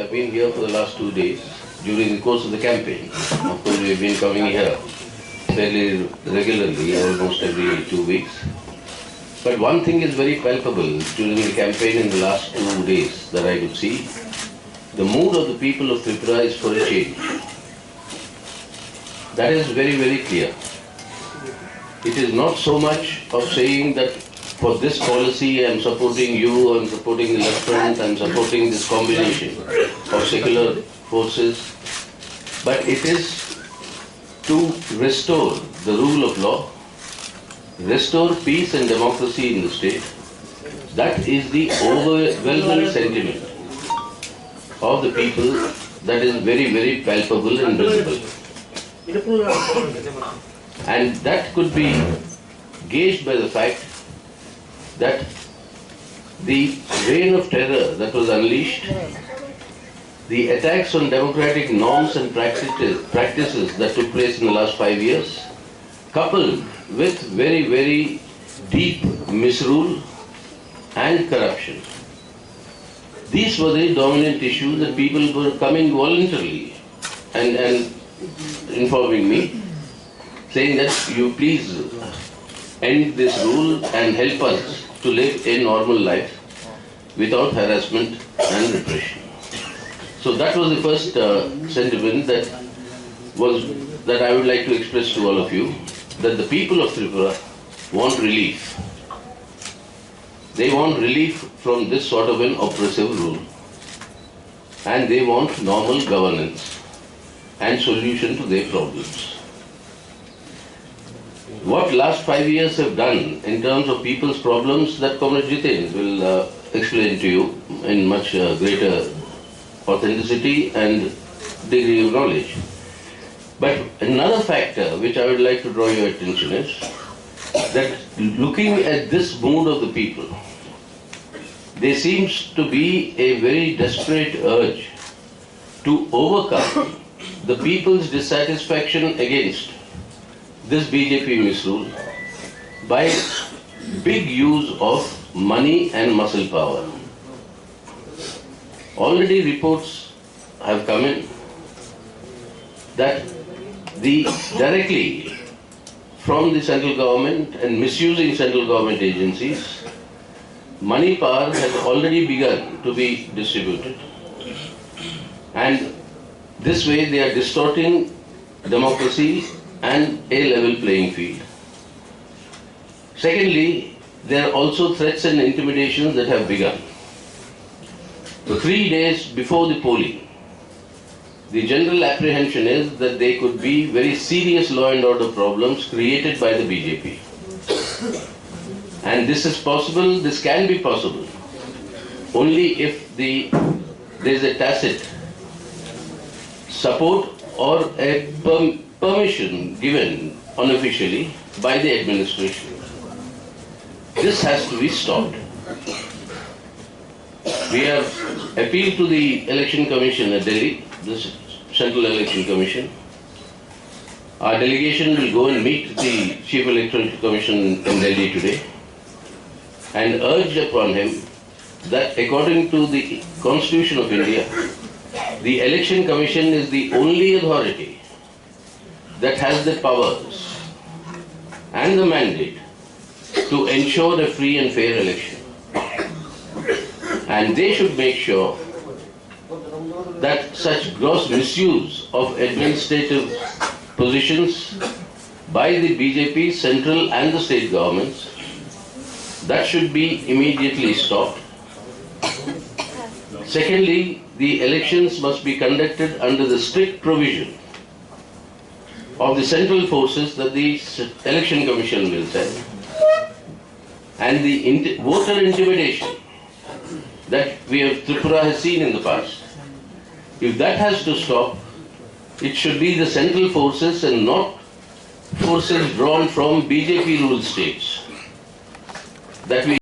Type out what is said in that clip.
have been here for the last 2 days during the course of the campaign. Of course, we have been coming here fairly regularly, almost every 2 weeks. But one thing is very palpable during the campaign in the last 2 days that I could see. The mood of the people of Tripura is for a change. That is very, very clear. It is not so much of saying that for this policy I am supporting you, I am supporting the left front, I am supporting this combination of secular forces, but it is to restore the rule of law, restore peace and democracy in the state. That is the overwhelming sentiment of the people that is very, very palpable and visible. And that could be gauged by the fact that the reign of terror that was unleashed, the attacks on democratic norms and practices that took place in the last 5 years, coupled with very, very deep misrule and corruption. These were the dominant issues that people were coming voluntarily and informing me, saying that you please end this rule and help us to live a normal life without harassment and repression. So that was the first sentiment that I would like to express to all of you, that the people of Tripura want relief. They want relief from this sort of an oppressive rule, and they want normal governance and solution to their problems. What last 5 years have done in terms of people's problems, that Comrade Jiten will explain to you in much greater authenticity and degree of knowledge. But another factor which I would like to draw your attention is that looking at this mood of the people, there seems to be a very desperate urge to overcome the people's dissatisfaction against this BJP misrule by big use of money and muscle power. Already reports have come in that directly from the central government and misusing central government agencies, money power has already begun to be distributed, and this way they are distorting democracy and a level playing field. Secondly, there are also threats and intimidations that have begun. So 3 days before the polling, the general apprehension is that there could be very serious law and order problems created by the BJP. And this is possible, this can be possible, only if there is a tacit support or a permission given unofficially by the administration. This has to be stopped. We have appealed to the Election Commission at Delhi, the Central Election Commission. Our delegation will go and meet the Chief Electoral Commission in Delhi today and urge upon him that according to the Constitution of India, the Election Commission is the only authority that has the powers and the mandate to ensure a free and fair election. And they should make sure that such gross misuse of administrative positions by the BJP, central and the state governments, that should be immediately stopped. Secondly, the elections must be conducted under the strict provision of the central forces that the Election Commission will send. And the voter intimidation that Tripura has seen in the past, if that has to stop, it should be the central forces and not forces drawn from BJP ruled states that we